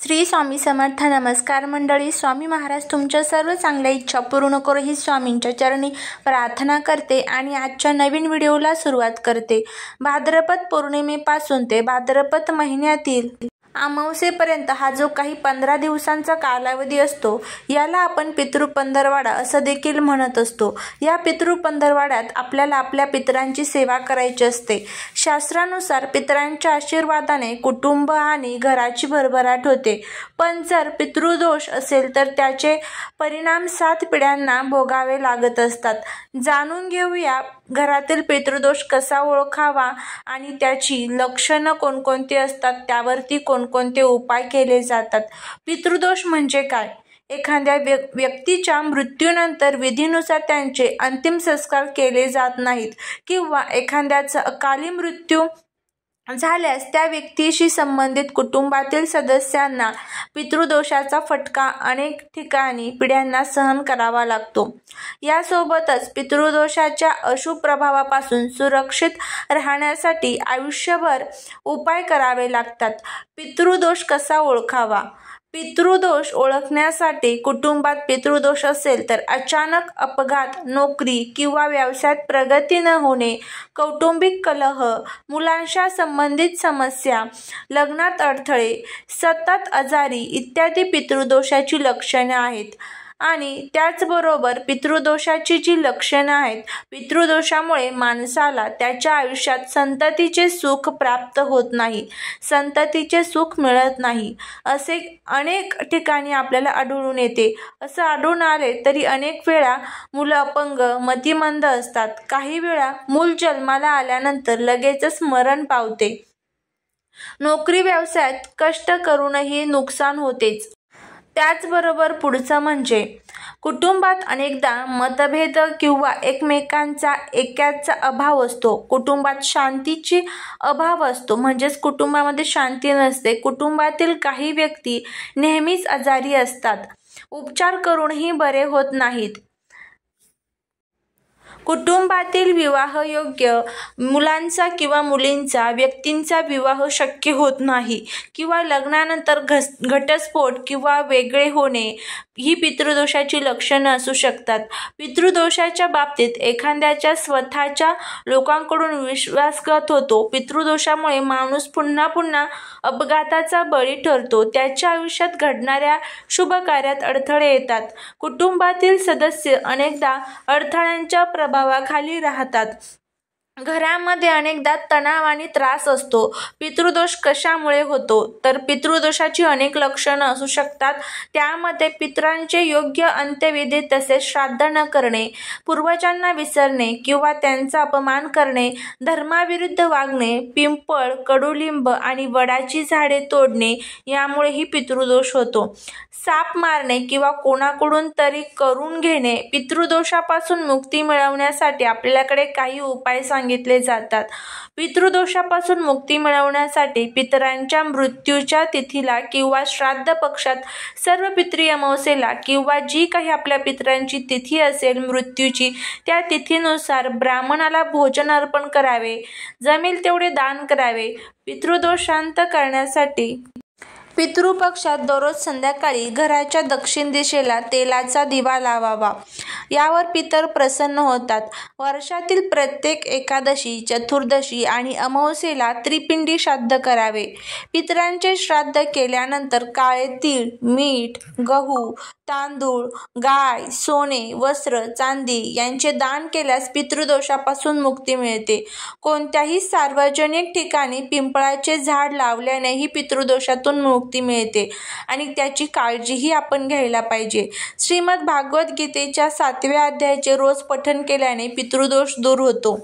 श्री स्वामी समर्थ. नमस्कार मंडळी. स्वामी महाराज तुमच्या सर्व चांगल्या इच्छा पूर्ण करो ही स्वामींच्या चरणी प्रार्थना करते आणि आजच्या नवीन व्हिडिओला सुरुवात करते. भाद्रपद पौर्णिमेपासून ते भाद्रपद महिन्यातील अमावस्येपर्यंत हा जो काही 15 दिवसांचा कालावधी असतो याला आपण पितृपंधरवडा असं देखील म्हणत असतो. या पितृपंधरवड्यात आपल्याला आपल्या पितरांची सेवा करायची असते. शास्त्रानुसार पितरांच्या आशीर्वादाने कुटुंब आणि घराची भरभराट होते. पण जर पितृदोष असेल तर त्याचे परिणाम 7 पिढ्यांना भोगावे लागत असतात. जाणून घेऊया घरातील पितृदोष कसा ओळखावा आणि त्याची लक्षणं कोणकोणती असतात, त्यावरती कोणकोणते उपाय केले जातात. पितृदोष म्हणजे काय? एखाद्या व्यक्तीच्या मृत्यूनंतर विधीनुसार त्यांचे अंतिम संस्कार केले जात नाहीत किंवा एखाद्याचा अकाली मृत्यू झाल्यास त्या व्यक्तीशी संबंधित कुटुंबातील सदस्यांना पितृदोषाचा फटका अनेक ठिकाणी पिढ्यांना सहन करावा लागतो. यासोबतच पितृदोषाच्या अशुभ प्रभावापासून सुरक्षित राहण्यासाठी आयुष्यभर उपाय करावे लागतात. पितृदोष कसा ओळखावा? पितृदोष ओळखण्यासाठी कुटुंबात पितृदोष असेल तर अचानक अपघात, नोकरी किंवा व्यवसायात प्रगती न होणे, कौटुंबिक कलह, मुलांच्या संबंधित समस्या, लग्नात अडथळे, सतत आजारी इत्यादी पितृदोषाची लक्षणे आहेत. आणि त्याचबरोबर पितृदोषाची जी लक्षणं आहेत, पितृदोषामुळे माणसाला त्याच्या आयुष्यात संततीचे सुख प्राप्त होत नाही, संततीचे सुख मिळत नाही, असे अनेक ठिकाणी आपल्याला आढळून येते. असं आढळून आले तरी अनेक वेळा मुलं अपंग, मतिमंद असतात. काही वेळा मूल जन्माला आल्यानंतर लगेचच मरण पावते. नोकरी व्यवसायात कष्ट करूनही नुकसान होतेच. त्याचबरोबर पुढचं म्हणजे कुटुंबात अनेकदा मतभेद किंवा एकमेकांचा ऐक्याचा अभाव असतो. कुटुंबात शांतीची अभाव असतो, म्हणजेच कुटुंबामध्ये शांती नसते. कुटुंबातील काही व्यक्ती नेहमीच आजारी असतात, उपचार करूनही बरे होत नाहीत. कुटुंबातील विवाहयोग्य मुलांचा किंवा मुलींचा व्यक्तींचा विवाह शक्य होत नाही किंवा लग्नानंतर घटस्फोट किंवा वेगळे होणे ही पितृदोषाची लक्षणं असू शकतात. पितृदोषाच्या बाबतीत एखाद्याच्या स्वतःच्या लोकांकडून विश्वासघात होतो. पितृदोषामुळे माणूस पुन्हा पुन्हा अपघाताचा बळी ठरतो. त्याच्या आयुष्यात घडणाऱ्या शुभ कार्यात अडथळे येतात. कुटुंबातील सदस्य अनेकदा अडथळ्यांच्या प्रभावाखाली राहतात. घरामध्ये अनेकदा तणाव आणि त्रास असतो. पितृदोष कशामुळे होतो? तर पितृदोषाची अनेक लक्षणं असू शकतात. त्यामध्ये पितरांचे योग्य अंत्यविधी तसेच श्राद्ध न करणे, पूर्वजांना विसरणे किंवा त्यांचा अपमान करणे, धर्माविरुद्ध वागणे, पिंपळ, कडुलिंब आणि वडाची झाडे तोडणे यामुळेही पितृदोष होतो. साप मारणे किंवा कोणाकडून तरी करून घेणे. पितृदोषापासून मुक्ती मिळवण्यासाठी आपल्याकडे काही उपाय सांगितले जातात. पितृदोषापासून मुक्ती मिळवण्यासाठी पितरांच्या मृत्यूच्या तिथीला किंवा श्राद्ध पक्षात सर्व पितरी अमावस्येला किंवा जी काही आपल्या पितरांची तिथी असेल मृत्यूची त्या तिथीनुसार ब्राह्मणाला भोजन अर्पण करावे, जमेल तेवढे दान करावे. पितृदोष शांत करण्यासाठी पितृपक्षात दररोज संध्याकाळी घराच्या दक्षिण दिशेला तेलाचा दिवा लावावा. यावर पितर प्रसन्न होतात. वर्षातील प्रत्येक एकादशी, चतुर्दशी आणि अमावस्येला त्रिपिंडी श्राद्ध करावे. पितरांचे श्राद्ध केल्यानंतर काळे तीळ, मीठ, गहू, तांदूळ, गाय, सोने, वस्त्र, चांदी यांचे दान केल्यास पितृदोषापासून मुक्ती मिळते. कोणत्याही सार्वजनिक ठिकाणी पिंपळाचे झाड लावल्यानेही पितृदोषातून मुक्ती मिळते आणि त्याची काळजीही आपण घ्यायला पाहिजे. श्रीमद भागवत गीतेच्या 7व्या अध्यायाचे रोज पठण केल्याने पितृदोष दूर होतो.